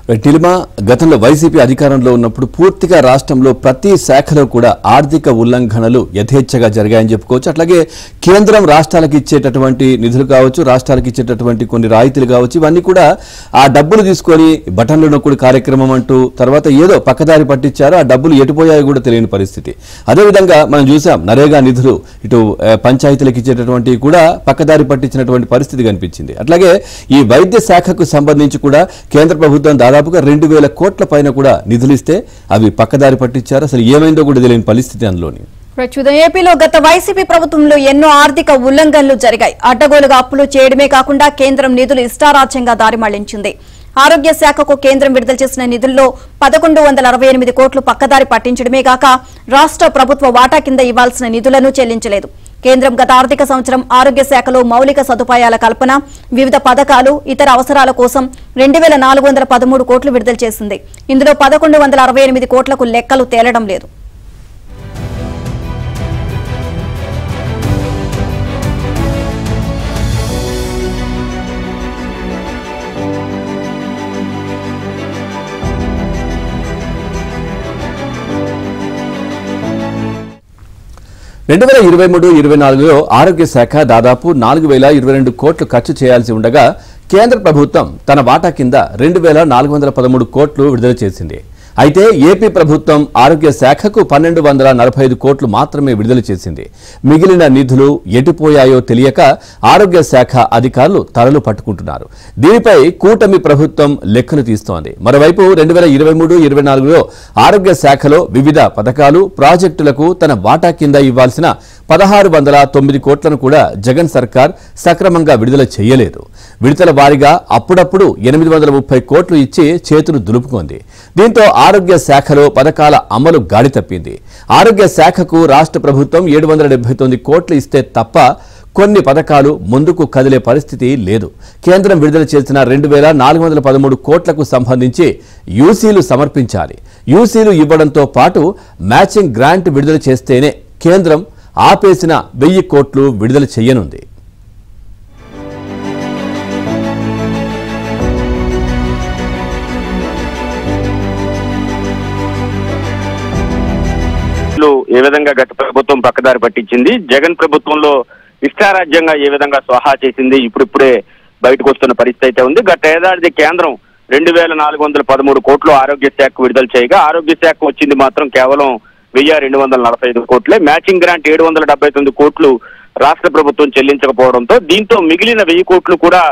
టిలిమా గతంలో వైసీపీ అధికారంలో ఉన్నప్పుడు పూర్తిగా రాష్ట్రంలో ప్రతి శాఖలో కూడా ఆర్థిక ఉల్లంఘనలు యథేచ్ఛగా జరిగాయని చెప్పుకోవచ్చు. అట్లాగే కేంద్రం రాష్ట్రాలకు ఇచ్చేటటువంటి నిధులు కావచ్చు, రాష్ట్రాలకు ఇచ్చేటటువంటి కొన్ని రాయితీలు కావచ్చు, ఇవన్నీ కూడా ఆ డబ్బులు తీసుకొని బటన్లు నొక్కుడు కార్యక్రమం అంటూ తర్వాత ఏదో పక్కదారి పట్టించారు. ఆ డబ్బులు ఎటుపోయాయో కూడా తెలియని పరిస్థితి. అదేవిధంగా మనం చూసాం నరేగా నిధులు ఇటు పంచాయతీలకు ఇచ్చేటటువంటి కూడా పక్కదారి పట్టించినటువంటి పరిస్థితి కనిపించింది. అట్లాగే ఈ వైద్య శాఖకు సంబంధించి కూడా కేంద్ర ప్రభుత్వం దాదాపుగా 2000 కోట్ల పైన కూడా నిధులిస్తే అవి పక్కదారి పట్టించారు. అసలు ఏమైందో కూడా తెలియని పరిస్థితి అందులోని. ఏపీలో గత వైసీపీ ప్రభుత్వంలో ఎన్నో ఆర్థిక ఉల్లంఘనలు జరిగాయి. అడ్డగోలుగా అప్పులు చేయడమే కాకుండా కేంద్రం నిధులు ఇష్టారాజ్యంగా దారి మళ్లించింది. ఆరోగ్య శాఖకు కేంద్రం విడుదల చేసిన నిధుల్లో 1168 కోట్లు పక్కదారి పట్టించడమే కాక రాష్ట్ర ప్రభుత్వ వాటా కింద ఇవ్వాల్సిన నిధులను చెల్లించలేదు. కేంద్రం గత ఆర్థిక సంవత్సరం ఆరోగ్య శాఖలో మౌలిక సదుపాయాల కల్పన, వివిధ పథకాలు, ఇతర అవసరాల కోసం 2413 కోట్లు విడుదల చేసింది. ఇందులో 1168 కోట్లకు లెక్కలు తేలడం లేదు. రెండు 2023-24లో ఆరోగ్య శాఖ దాదాపు 4022 కోట్లు ఖర్చు చేయాల్సి ఉండగా కేంద్ర ప్రభుత్వం తన వాటా కింద 2413 కోట్లు విడుదల చేసింది. అయితే ఏపీ ప్రభుత్వం ఆరోగ్య శాఖకు 1245 కోట్లు మాత్రమే విడుదల చేసింది. మిగిలిన నిధులు ఎటుపోయాయో తెలియక ఆరోగ్య శాఖ అధికారులు తలలు పట్టుకుంటున్నారు. దీనిపై కూటమి ప్రభుత్వం లెక్కలు తీస్తోంది. మరోవైపు 2023-24లో ఆరోగ్య శాఖలో వివిధ పథకాలు, ప్రాజెక్టులకు తన వాటా కింద ఇవ్వాల్సిన 1609 కోట్లను కూడా జగన్ సర్కార్ సక్రమంగా విడుదల చేయలేదు. విడతల వారీగా అప్పుడప్పుడు 830 కోట్లు ఇచ్చి చేతులు దులుపుకుంది. దీంతో ఆరోగ్య శాఖలో పథకాల అమలు గాడి తప్పింది. ఆరోగ్య శాఖకు రాష్ట్ర ప్రభుత్వం 779 కోట్లు ఇస్తే తప్ప కొన్ని పథకాలు ముందుకు కదిలే పరిస్థితి లేదు. కేంద్రం విడుదల చేసిన 2413 కోట్లకు సంబంధించి యూసీలు సమర్పించాలి. యూసీలు ఇవ్వడంతో పాటు మ్యాచింగ్ గ్రాంట్ విడుదల చేస్తేనే కేంద్రం ఆపేసిన 1000 కోట్లు విడుదల చేయనుంది. ఏ విధంగా గత ప్రభుత్వం పక్కదారి పట్టించింది, జగన్ ప్రభుత్వంలో ఇష్టారాజ్యంగా ఏ విధంగా స్వాహా చేసింది ఇప్పుడిప్పుడే బయటకు వస్తున్న పరిస్థితి అయితే ఉంది. గత ఏడాది కేంద్రం 2413 కోట్లు ఆరోగ్య శాఖకు విడుదల చేయగా ఆరోగ్య శాఖ వచ్చింది మాత్రం కేవలం 1245 కోట్లే. మ్యాచింగ్ గ్రాంట్ 779 కోట్లు రాష్ట్ర ప్రభుత్వం చెల్లించకపోవడంతో దీంతో మిగిలిన 1000 కోట్లు కూడా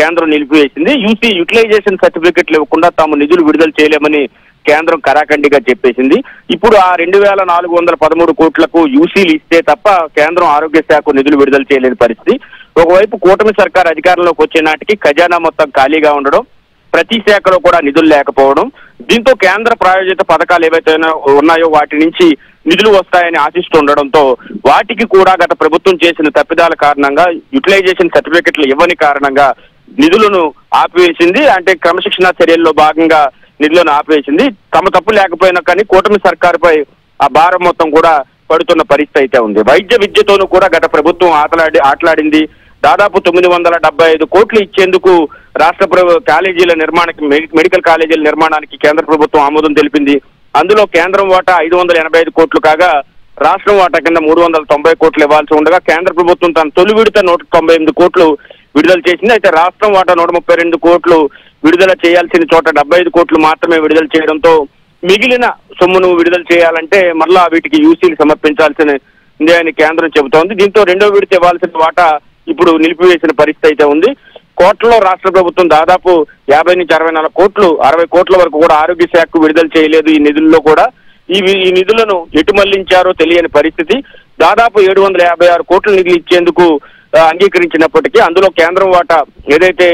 కేంద్రం నిలిపివేసింది. యూసీ యూటిలైజేషన్ సర్టిఫికెట్లు ఇవ్వకుండా తాము నిధులు విడుదల చేయలేమని కేంద్రం కరాఖండిగా చెప్పేసింది. ఇప్పుడు ఆ 2413 కోట్లకు యూసీలు ఇస్తే తప్ప కేంద్రం ఆరోగ్య శాఖ నిధులు విడుదల చేయలేని పరిస్థితి. ఒకవైపు కూటమి సర్కార్ అధికారంలోకి వచ్చే నాటికి ఖజానా మొత్తం ఖాళీగా ఉండడం, ప్రతి శాఖలో కూడా నిధులు లేకపోవడం, దీంతో కేంద్ర ప్రాయోజిత పథకాలు ఏవైతే ఉన్నాయో వాటి నుంచి నిధులు వస్తాయని ఆశిస్తుండడంతో వాటికి కూడా గత ప్రభుత్వం చేసిన తప్పిదాల కారణంగా యూటిలైజేషన్ సర్టిఫికెట్లు ఇవ్వని కారణంగా నిధులను ఆపివేసింది. అంటే క్రమశిక్షణ చర్యల్లో భాగంగా నిధులను ఆపివేసింది. తమ తప్పు లేకపోయినా కానీ కూటమి సర్కారుపై ఆ భారం మొత్తం కూడా పడుతున్న పరిస్థితి అయితే ఉంది. వైద్య విద్యతోనూ కూడా గత ప్రభుత్వం ఆటలాడింది. దాదాపు 975 కోట్లు ఇచ్చేందుకు రాష్ట్ర కాలేజీల నిర్మాణానికి, మెడికల్ కాలేజీల నిర్మాణానికి కేంద్ర ప్రభుత్వం ఆమోదం తెలిపింది. అందులో కేంద్రం వాటా 585 కోట్లు కాగా రాష్ట్రం వాటా కింద 390 కోట్లు ఇవ్వాల్సి ఉండగా కేంద్ర ప్రభుత్వం తన తొలి విడత 198 కోట్లు విడుదల చేసింది. అయితే రాష్ట్రం వాటా 132 కోట్లు విడుదల చేయాల్సిన చోట 75 కోట్లు మాత్రమే విడుదల చేయడంతో మిగిలిన సొమ్మును విడుదల చేయాలంటే మళ్ళా వీటికి యూసీలు సమర్పించాల్సిందే అని కేంద్రం చెబుతోంది. దీంతో రెండో విడత ఇవ్వాల్సిన వాటా ఇప్పుడు నిలిపివేసిన పరిస్థితి అయితే ఉంది. కోట్లలో రాష్ట్ర ప్రభుత్వం దాదాపు 50 నుంచి 64 కోట్లు, 60 కోట్ల వరకు కూడా ఆరోగ్య శాఖకు విడుదల చేయలేదు. ఈ నిధుల్లో కూడా ఈ నిధులను ఎటు మళ్లించారో తెలియని పరిస్థితి. దాదాపు 756 కోట్ల నిధులు ఇచ్చేందుకు అంగీకరించినప్పటికీ అందులో కేంద్రం వాటా ఏదైతే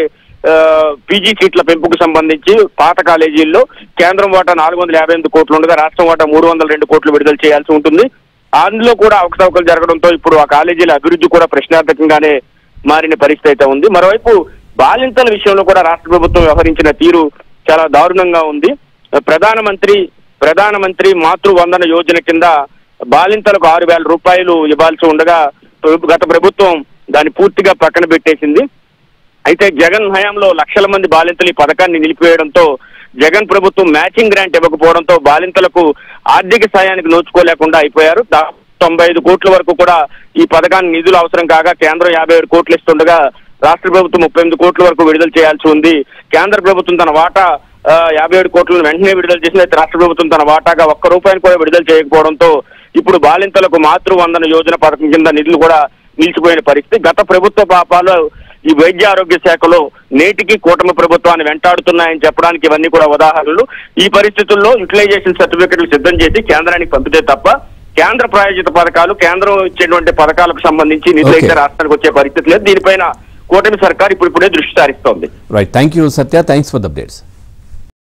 పీజీ సీట్ల పెంపుకు సంబంధించి పాత కాలేజీల్లో కేంద్రం వాటా 458 కోట్లు ఉండగా రాష్ట్రం వాటా 302 కోట్లు విడుదల చేయాల్సి ఉంటుంది. అందులో కూడా అవకతవకలు జరగడంతో ఇప్పుడు ఆ కాలేజీల అభివృద్ధి కూడా ప్రశ్నార్థకంగానే మారిన పరిస్థితి అయితే ఉంది. మరోవైపు బాలింతల విషయంలో కూడా రాష్ట్ర ప్రభుత్వం వ్యవహరించిన తీరు చాలా దారుణంగా ఉంది. ప్రధానమంత్రి మాతృవందన యోజన కింద బాలింతలకు 6,000 రూపాయలు ఇవ్వాల్సి ఉండగా గత ప్రభుత్వం దాన్ని పూర్తిగా పక్కన పెట్టేసింది. అయితే జగన్ హయాంలో లక్షల మంది బాలింతలు ఈ పథకాన్ని నిలిపివేయడంతో జగన్ ప్రభుత్వం మ్యాచింగ్ గ్రాంట్ ఇవ్వకపోవడంతో బాలింతలకు ఆర్థిక సాయానికి నోచుకోలేకుండా అయిపోయారు. 95 కోట్ల వరకు కూడా ఈ పథకానికి నిధులు అవసరం కాగా కేంద్రం 57 కోట్లు ఇస్తుండగా రాష్ట్ర ప్రభుత్వం 38 కోట్ల వరకు విడుదల చేయాల్సి ఉంది. కేంద్ర ప్రభుత్వం తన వాటా 57 కోట్లను వెంటనే విడుదల చేసింది. అయితే రాష్ట్ర ప్రభుత్వం తన వాటాగా ₹1 కూడా విడుదల చేయకపోవడంతో ఇప్పుడు బాలింతలకు మాతృవందన యోజన పథకం కింద నిధులు కూడా నిలిచిపోయిన పరిస్థితి. గత ప్రభుత్వ పాపాలు ఈ వైద్య ఆరోగ్య శాఖలో నేటికి కూటమి ప్రభుత్వాన్ని వెంటాడుతున్నాయని చెప్పడానికి ఇవన్నీ కూడా ఉదాహరణలు. ఈ పరిస్థితుల్లో యూటిలైజేషన్ సర్టిఫికెట్లు సిద్ధం చేసి కేంద్రానికి పంపితే తప్ప కేంద్ర ప్రాయోజిత పథకాలు, కేంద్రం ఇచ్చేటువంటి పథకాలకు సంబంధించి నిధులు అయితే రాష్ట్రానికి వచ్చే పరిస్థితి లేదు. దీనిపైన కూటమి సర్కార్ ఇప్పుడిప్పుడే దృష్టి సారిస్తోంది. Right, thank you Satya, thanks for the updates.